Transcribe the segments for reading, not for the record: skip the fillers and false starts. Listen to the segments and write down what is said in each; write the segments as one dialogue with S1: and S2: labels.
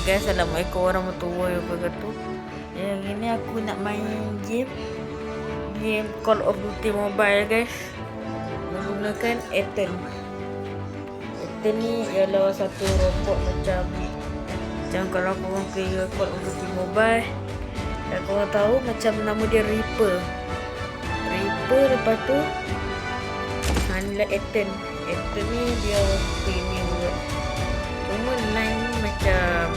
S1: guys, assalamualaikum warahmatullahi wabarakatuh. Yang ini aku nak main game Call of Duty Mobile guys, menggunakan Ethan. Ethan ni ialah satu robot macam kalau korang play Call of Duty Mobile dan korang tahu macam nama dia Reaper. Lepas tu inilah Ethan. Ethan ni dia premium juga. Cuma line ni macam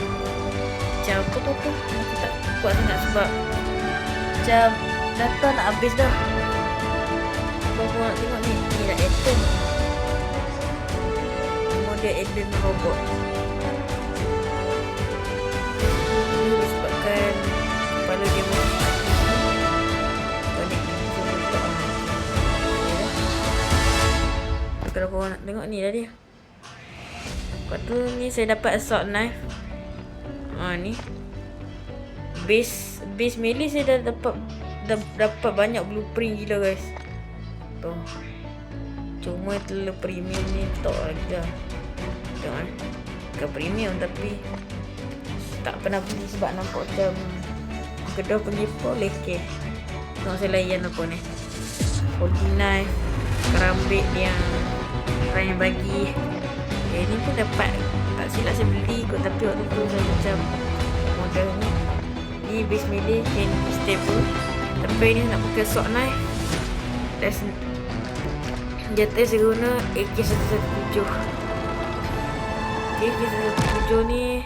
S1: apa tu aku tak kuat sangat sebab macam data nak habis dah. Kalau korang nak tengok ni dah Ethan. Model Ethan robot. Ini disebabkan kepala dia kalau korang nak tengok ni dah dia. Lepas tu ni saya dapat assault knife. Ni base melee saya dah dapat banyak blueprint gila guys. Tu. Cuma terlalu premium ni tak lagi dah. Tengok bukan premium tapi tak pernah beli sebab nampak macam kedai penipu leke. Tengok saya layan apa ni. Holding knife, kerambit yang orang yang bagi. Ni pun dapat, tak silap saya beli kot, tapi waktu tu saya macam model ni base melee can stable, tapi ni nak pakai assault knife. Jatuh saya guna AK-117. AK-117 ni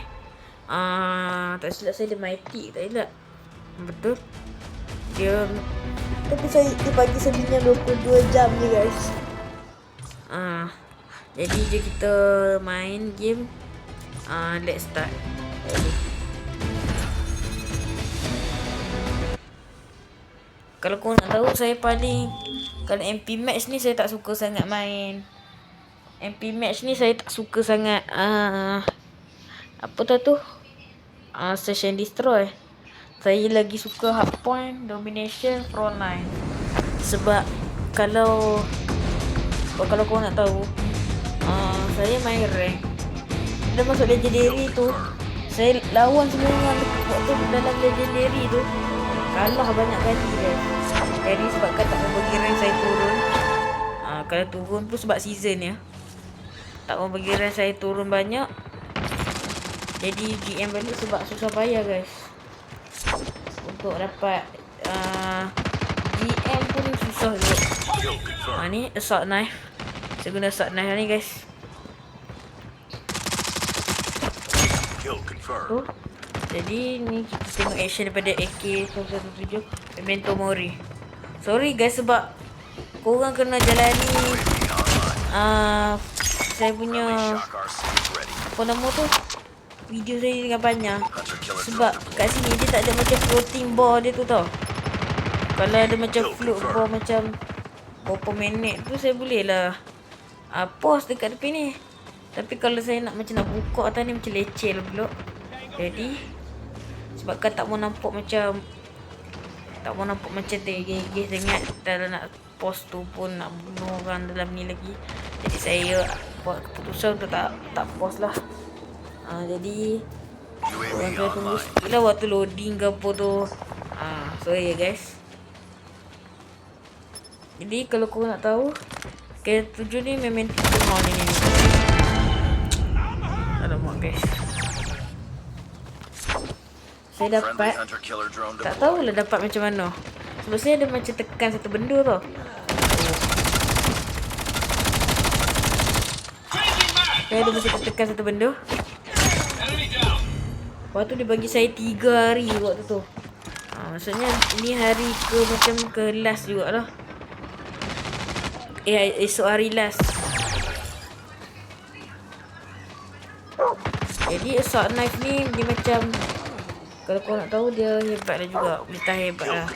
S1: tak silap saya dia mighty, tak silap betul dia, tapi dia bagi sebenarnya 22 jam je guys. Jadi je kita main game. Let's start. Kalau kau nak tahu, saya paling kalau MP Match ni saya tak suka sangat main. MP Match ni saya tak suka sangat apa tu? Search and Destroy. Saya lagi suka Hardpoint, Domination, Frontline. Sebab kalau kau nak tahu, saya main rank. Dah masuk legendary tu, saya lawan semua orang waktu dalam legendary tu kalah banyak kali guys. Jadi sebabkan tak mau bagi rank saya turun. Kalau turun tu sebab season ya. Tak mau bagi rank saya turun banyak. Jadi GM balik sebab susah payah guys. Untuk dapat GM pun susah juga. Ni assault knife. Saya guna assault knife ni guys. Jadi ni kita tengok action daripada AK-117 Memento Mori. Sorry guys sebab korang kena jalani saya punya apa nama tu, video saya dengan banyak. Sebab kat sini dia tak ada macam floating bar dia tu tau. Kalau ada macam float bar macam berapa minit tu saya boleh lah pause dekat tepi ni. Tapi kalau saya nak macam nak buka atas ni macam leceh lah pula. Jadi sebabkan tak mau nampak macam tergigih sangat. Dan nak pause tu pun nak bunuh orang dalam ni lagi. Jadi saya buat keputusan untuk tak pause lah. Jadi orang saya tunggu sikit lah waktu loading ke apa tu. Sorry ya guys. Jadi kalau korang nak tahu, K7 ni Memento Mori ni. Alamak guys, saya dapat tak tahulah dapat macam mana. Sebab saya ada macam tekan satu benda tau. Saya ada macam tekan satu benda. Lepas tu dia bagi saya 3 hari waktu tu. Maksudnya ni hari ke last jugalah. Esok hari last. Jadi assault knife ni dia macam, kalau kau nak tahu dia hebat lah juga. Boleh tahan hebat lah.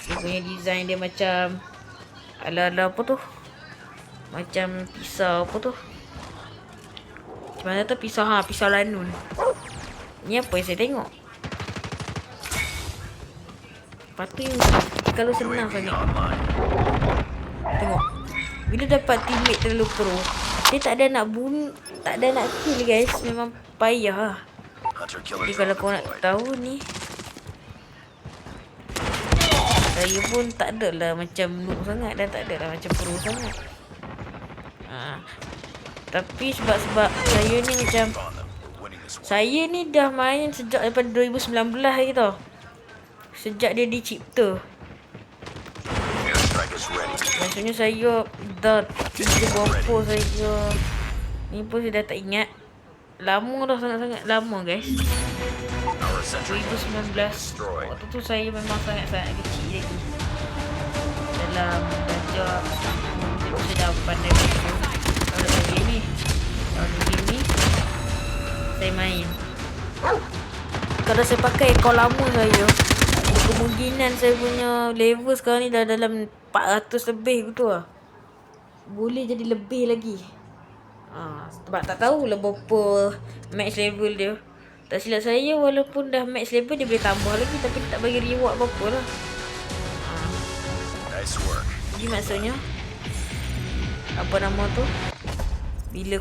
S1: Dia punya design dia macam ala-ala apa tu, macam pisau apa tu, macam mana tu pisau lanun. Ni apa yang saya tengok. Lepas tu kalau senang sangat. Tengok, bila dapat teammate terlalu pro, dia tak ada nak bunuh, tak ada nak kill guys. Memang payah lah. Jadi kalau kau nak tahu ni, saya pun tak adalah macam noob sangat dan tak adalah macam pro sangat. Tapi sebab saya ni macam, saya ni dah main sejak daripada 2019 lagi tau. Sejak dia dicipta. Maksudnya saya dah 3 berapa saya ni pun saya dah tak ingat. Lama dah, sangat-sangat lama guys. 2019. Waktu tu saya memang sangat-sangat kecil lagi. Dalam belajar saya dah pandai betul. Kalau game ni saya main. Kalau saya pakai ekor lama saya, kemungkinan saya punya level sekarang ni dah dalam 400 lebih gitu lah. Boleh jadi lebih lagi. Sebab tak tahulah berapa max level dia. Tak silap saya, walaupun dah max level dia boleh tambah lagi, tapi dia tak bagi reward apa-apa lah. Jadi maksudnya, apa nama tu, bila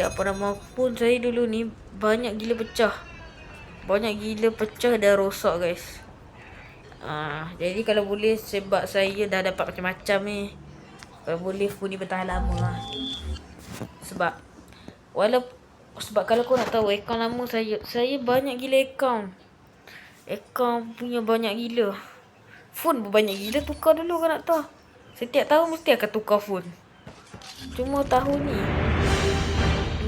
S1: apa nama pun, saya dulu ni banyak gila pecah dan rosak guys. Jadi kalau boleh, sebab saya dah dapat macam-macam ni, kalau boleh phone ni bertahan lama lah. Sebab kalau kau nak tahu akaun lama saya banyak gila akaun punya banyak gila. Phone pun banyak gila tukar dulu kau nak tahu. Setiap tahun mesti akan tukar phone. Cuma tahun ni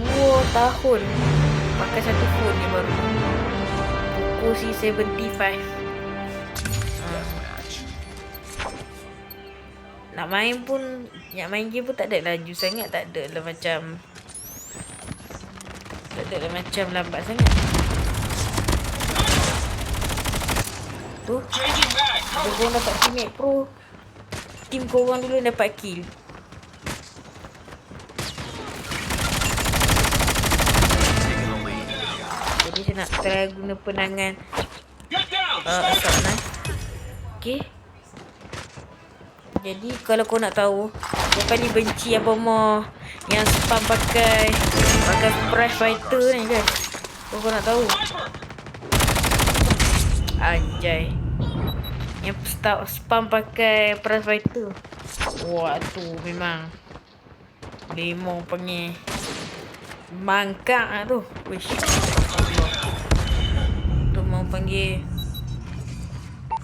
S1: 2 tahun pakai satu phone ni baru. Poco C75. Nak main game pun tak ada laju sangat, tak ada lah macam lambat sangat. Tu korang dapat teammate pro, team korang dulu dapat kill. Jadi saya nak try guna penangan asap knife. Okay. Jadi kalau kau nak tahu, saya paling benci apa mau yang spam pakai prize fighter ni guys. Kau nak tahu, anjay, yang spam pakai prize fighter, wah tu memang lemong panggil mangkak lah tu. Wish, tu mau panggil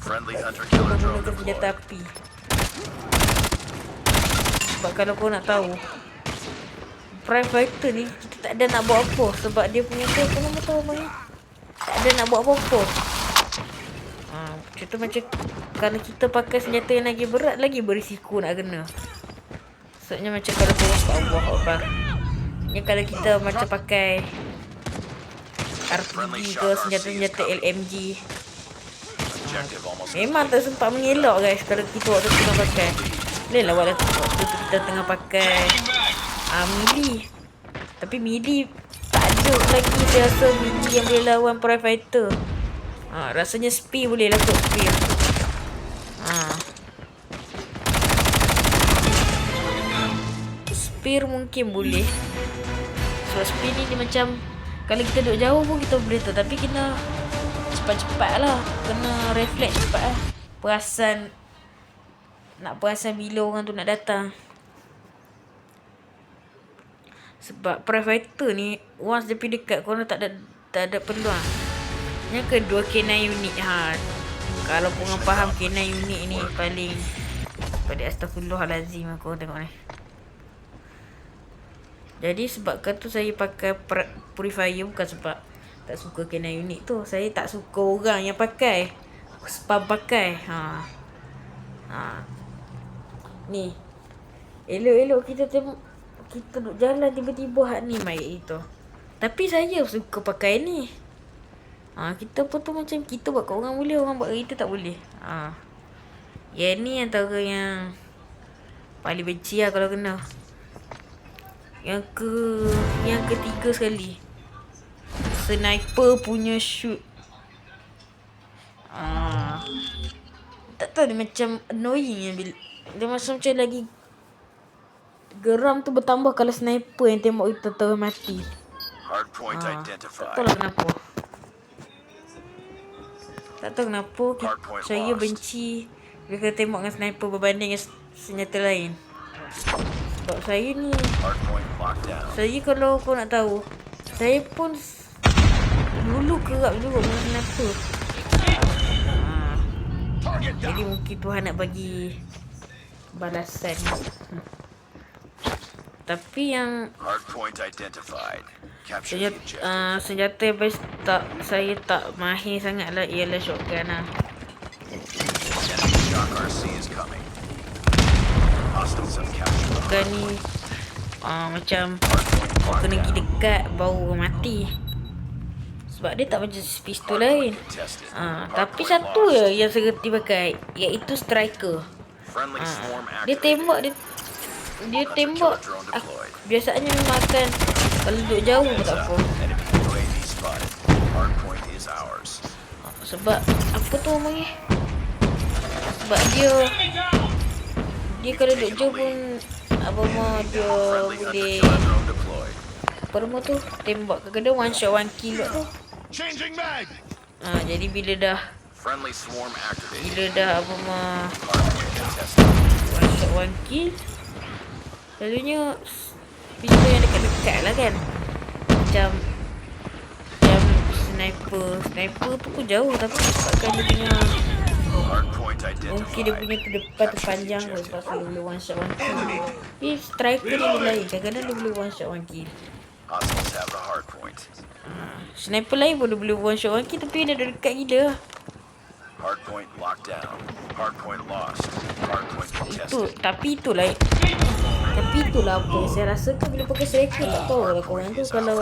S1: menggunakan senjata api. Sebab kalau kau nak tahu, prize fighter ni kita tak ada nak buat apa. Sebab dia punya tu, kau nak tahu bang, tak ada nak buat apa-apa. Contoh macam kalau kita pakai senjata yang lagi berat, lagi berisiko nak kena. Maksudnya macam kalau kau nampak Allah Akbar, yang kalau kita macam pakai RPG ke senjata-senjata LMG, memang tak sempat mengelak guys. Kalau kita waktu tengah pakai, boleh lah waktu kita tengah pakai melee. Tapi melee tak ada lagi biasa melee yang boleh lawan prize fighter. Rasanya spear boleh lah kot, spear. Spear mungkin boleh. Sebab spear ni dia macam, kalau kita duduk jauh pun kita boleh tu, tapi kena cepat-cepat lah. Kena reflect cepat lah. Perasan bila orang tu nak datang. Sebab prize fighter ni, once dia pergi dekat, korang tak ada peluang. Yang kedua, K9 unit. Kalau korang faham K9 unit ni paling astagfirullahalazim aku tengok ni. Jadi sebabkan tu saya pakai purifier, bukan sebab tak suka K9 unit tu. Saya tak suka orang yang pakai spam pakai. Ni elok-elok kita tengok, kita duduk jalan tiba-tiba hak ni main itu. Tapi saya suka pakai ni. Kita pun tu macam kita buat kat orang boleh, orang buat kat kita tak boleh. Yang ni antara yang paling benci lah kalau kena. Yang ketiga sekali, sniper punya shoot. Tak tahu, dia macam annoying bila dia macam lagi geram tu bertambah kalau sniper yang tembak kita terus mati. Tak tahu lah kenapa. Tak tahu kenapa saya benci bila kena tembak dengan sniper berbanding dengan senjata lain. Sebab saya ni, saya kalau kau nak tahu, saya pun dulu kerap juga dengan sniper. Jadi mungkin Tuhan nak bagi balasan. Tapi yang senjata yang best saya tak mahir sangat lah ialah shotgun lah. Shotgun ni macam kau kena pergi dekat baru mati. Sebab dia tak macam pistol lain. Tapi satu je yang saya reti pakai, iaitu striker. Dia tembak biasanya makan kalau duduk jauh pun tak apa. Sebab apa tu namanya? Sebab dia kalau duduk jauh pun dia boleh apa tu tembak kadang-kadang one shot one kill tu. Jadi bila dah one shot one kill, selalunya pistol yang dekat-dekat lah kan. Macam sniper tu pun jauh, tapi sebabkan dia punya mungkin dia punya terdepan terpanjang kot, sebab tu dia boleh one shot one kill. Tapi striker ni lain, kadang-kadang dia boleh one shot one kill. Sniper lain pun dia boleh one shot one kill, tapi dia dah dekat gila. Tapi itulah apa yang saya rasakan bila pakai striker. Tak tahu lah korang tu, kalau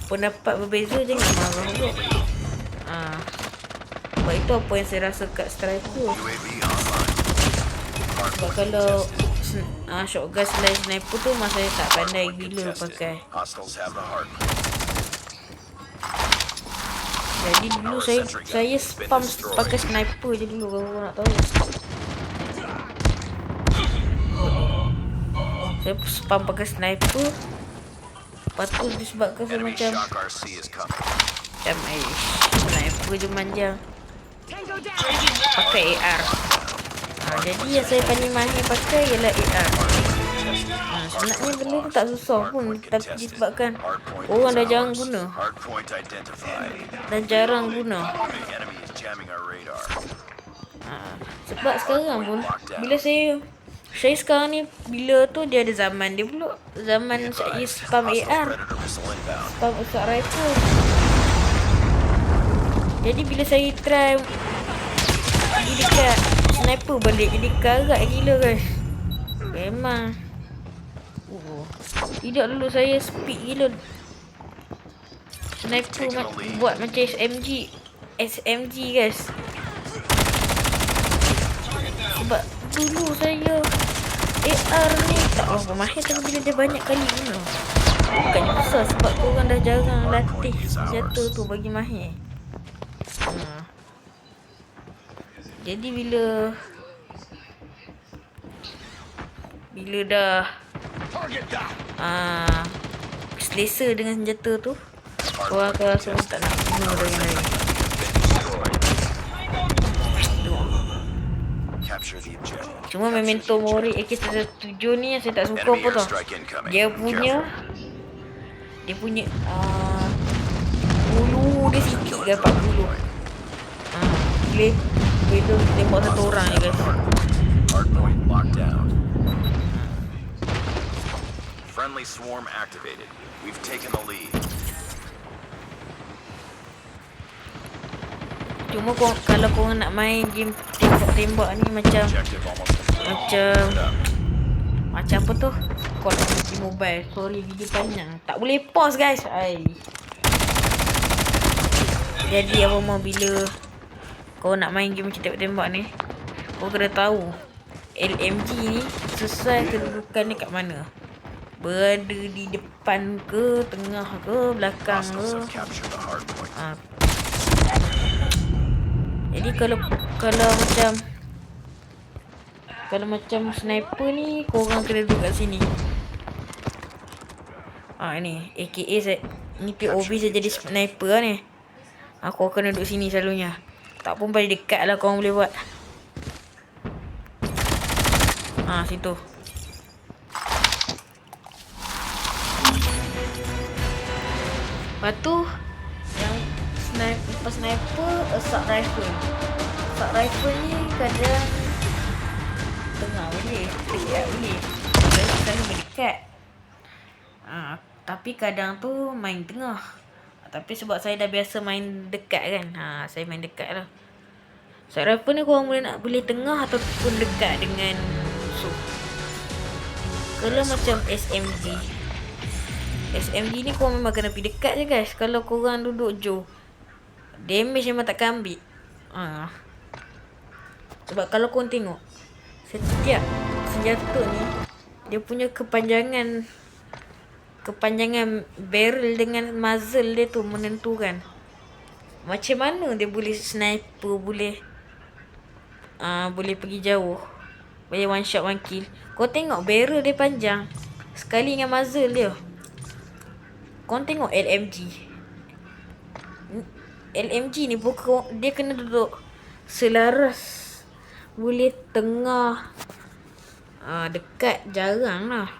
S1: pendapat berbeza jangan marah tu. Sebab itu apa yang saya rasa kat striker. Sebab kalau shotgun selain sniper tu masa saya tak pandai gila pakai. Jadi dulu saya spam pakai sniper je dulu, kalau korang nak tahu. Saya spam pakai sniper. Lepas tu disebabkan saya macam sniper je manjang, pakai AR. Jadi yang saya paling mahir pakai ialah AR. Sebenarnya benda tu tak susah pun, tapi disebabkan orang dah jarang guna. Sebab sekarang pun bila saya sekarang ni, bila tu dia ada zaman dia pula. Zaman saya spam AR, spam assault rifle. Jadi bila saya try pergi dekat sniper balik, jadi karat gila guys. Memang tidak dulu saya speed gila. Sniper buat macam SMG guys. Sebab dulu saya AR ni tak berapa mahir, tapi bila dia banyak kali guna, bukannya besar, sebab korang dah jarang latih senjata tu bagi mahir. Jadi bila dah selesa dengan senjata tu, korang akan rasa tak nak guna dengan lain. Cuma Memento Mori AK-47 ni yang saya tak suka apa tau. Dia punya bulu dia sikit ke 40. Bila tembak satu orang je guys.
S2: Friendly swarm activated. We've taken the lead.
S1: Cuma kalau korang nak main game tembak-tembak ni macam apa tu? Call of Duty Mobile. Sorry video panjang. Tak boleh pause guys. Jadi apa mau bila kau nak main game macam tembak-tembak ni, kau kena tahu LMG ni sesuai kedudukannya kat mana. Berada di depan ke, tengah ke, belakang ke. Jadi kalau macam sniper ni, korang kena duduk kat sini. Ni AKA saya, ni POV saya jadi sniper lah ni. Aku akan duduk sini selalunya. Tak pun paling dekat lah korang boleh buat. Situ. Lepas tu yang sniper assault rifle. Assault rifle ni kadang tengah boleh, dekat boleh. Kadang berdekat. Tapi kadang tu main tengah. Tapi sebab saya dah biasa main dekat kan. Saya main dekat lah. Assault rifle ni korang boleh tengah ataupun dekat dengan musuh. Kalau macam SMG ni korang memang kena pergi dekat je guys. Kalau korang duduk jauh, damage memang takkan ambil. Sebab kalau korang tengok, setiap senjata ni dia punya kepanjangan barrel dengan muzzle dia tu menentukan macam mana dia boleh sniper, boleh pergi jauh, boleh one shot one kill. Kau tengok barrel dia panjang sekali dengan muzzle dia. Kau tengok LMG ni pokok dia kena duduk selaras. Boleh tengah, dekat jarang lah.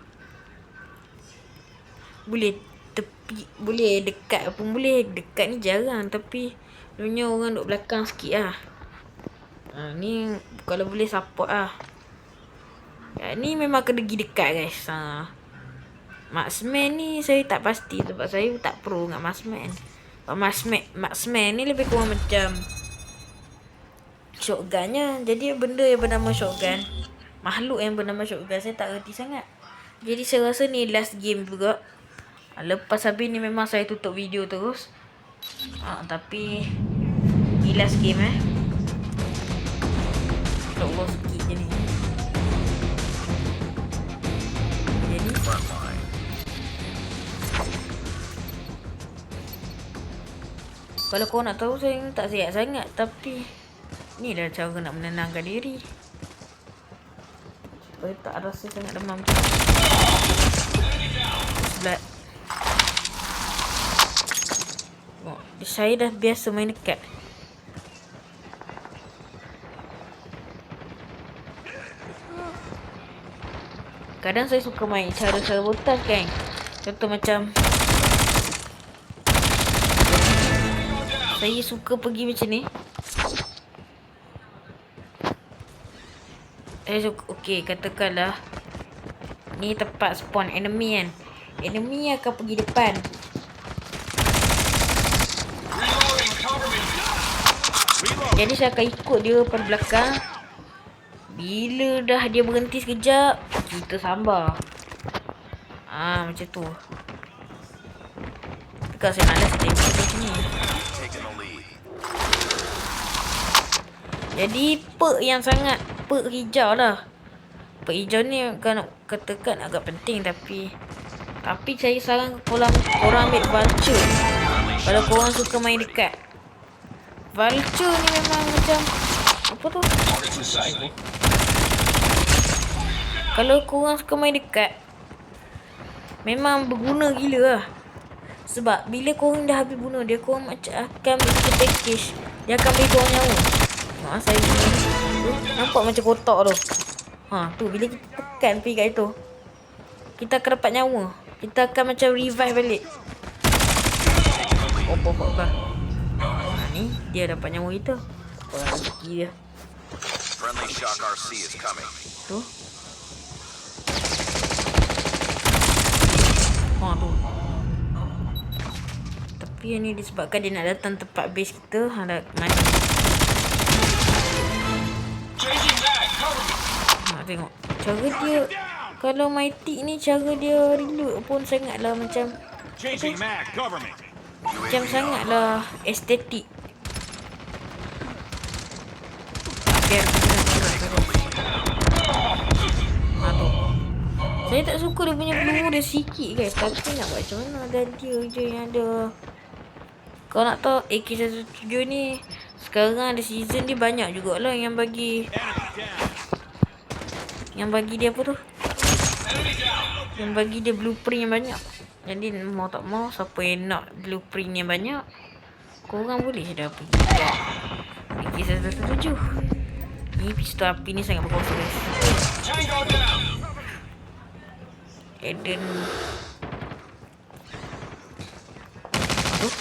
S1: Boleh tepi, boleh dekat pun boleh. Dekat ni jarang, tapi dunia orang duduk belakang sikit lah. Ni kalau boleh support lah. Ni memang kena pergi dekat guys. Marksman ni saya tak pasti sebab saya tak pro dengan marksman. Marksman ni lebih kurang macam shotgunnya. Jadi benda yang bernama shotgun, makhluk yang bernama shotgun, saya tak reti sangat. Jadi saya rasa ni last game juga. Lepas habis ni memang saya tutup video terus. Tapi ni last game Allah sikit je ni. Jadi kalau kau nak tahu, saya tak siap sangat, tapi ni dah cara nak menenangkan diri supaya tak rasa sangat demam. Sebelah saya dah biasa main dekat. Kadang saya suka main cara sabotaj kan. Contoh macam saya suka pergi macam ni. Saya suka, okey, katakanlah ni tempat spawn enemy kan. Enemy akan pergi depan. Jadi saya akan ikut dia pada belakang. Bila dah dia berhenti sekejap, kita sambar. Macam tu. Kalau saya nak last tengok macam ni. Jadi perk hijau lah. Perk hijau ni kan katakan agak penting, tapi saya saran korang ambil vulture. Kalau korang suka main dekat, vulture ni memang macam apa tu? Kalau korang suka main dekat, memang berguna gila lah. Sebab bila korang dah habis bunuh dia, korang macam akan ambil satu package. Dia akan beri korang nyawa. Saya nampak macam kotak tu. Tu bila kita tekan pergi kat itu, kita akan dapat nyawa. Kita akan macam revive balik. Ni dia dapat nyawa kita. Orang rezeki dia.
S2: Friendly Shock RC is coming.
S1: Tu. Tu. Tapi yang ni disebabkan dia nak datang tempat base kita. Mati. Tengok cara dia. Kalau Mighty ni cara dia reload pun sangatlah macam sangatlah estetik. Tu. Saya tak suka dia punya peluru dia sikit guys. Tapi nak buat macam mana, dan dia je yang ada. Kau nak tahu AK-117 ni sekarang ada season dia banyak jugalah yang bagi dia apa tu, yang bagi dia blueprint yang banyak. Jadi mau tak mau, siapa yang nak blueprint yang banyak, korang boleh dah pergi kat PK117. Ni pistol api ni sangat berkuasa guys. Eden. Aduh.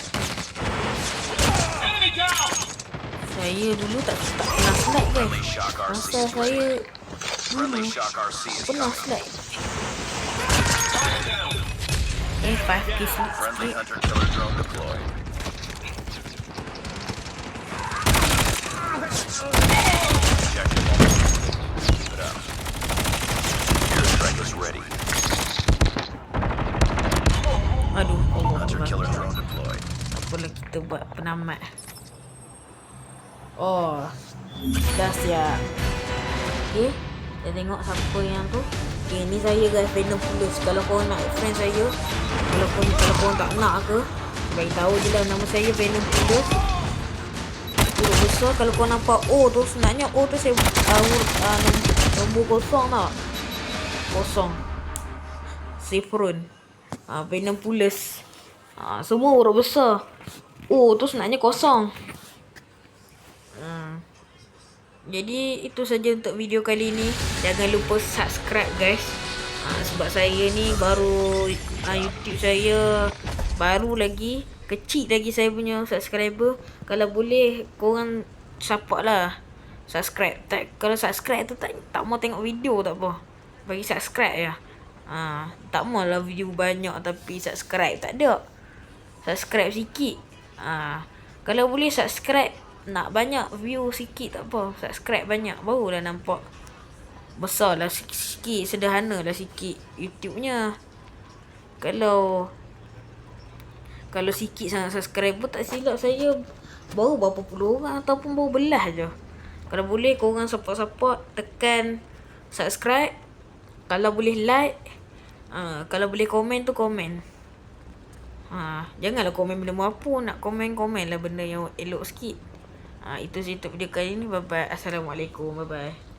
S1: Saya dulu tak pernah slide guys.
S2: Friendly Shock RC
S1: Masa
S2: is
S1: saya
S2: ready. Friendly Shock RC is
S1: pernah
S2: coming.
S1: slide. 5k slide
S2: Friendly
S1: sikit.
S2: hunter killer drone deployed. Objective almost. Keep it up. Airstrike is ready.
S1: Aduh, Allah
S2: Hunter
S1: Allah.
S2: killer drone deployed.
S1: Apalah kita buat penamat. Oh, dah siap. Okay, kita tengok siapa yang tu. Okay, ni saya guys, Venom Plus. Kalau korang nak friend saya, kalau korang tak nak ke, bagi tahu je lah nama saya Venom Plus. Huruf besar. Kalau korang nampak O tu, sebenarnya O tu saya nombor kosong tau. Kosong. Saffron. Venom Plus. Semua huruf besar. O tu sebenarnya kosong. Jadi itu saja untuk video kali ni. Jangan lupa subscribe guys. Sebab saya ni baru YouTube saya baru lagi, kecil lagi saya punya subscriber. Kalau boleh korang support lah. Subscribe. Kalau subscribe tu tak mau tengok video tak apa. Bagi subscribe ya. Tak maulah video banyak tapi subscribe tak ada. Subscribe sikit. Kalau boleh subscribe, nak banyak view sikit tak apa. Subscribe banyak barulah nampak besar lah sikit, sederhana lah sikit YouTube-nya. Kalau sikit sangat subscriber, tak silap saya baru berapa puluh orang ataupun baru belah je. Kalau boleh korang support, tekan subscribe. Kalau boleh like, kalau boleh komen tu komen. Janganlah komen benda apa. Nak komen lah benda yang elok sikit. Itu saja untuk video kali ni. Bye bye. Assalamualaikum. Bye bye.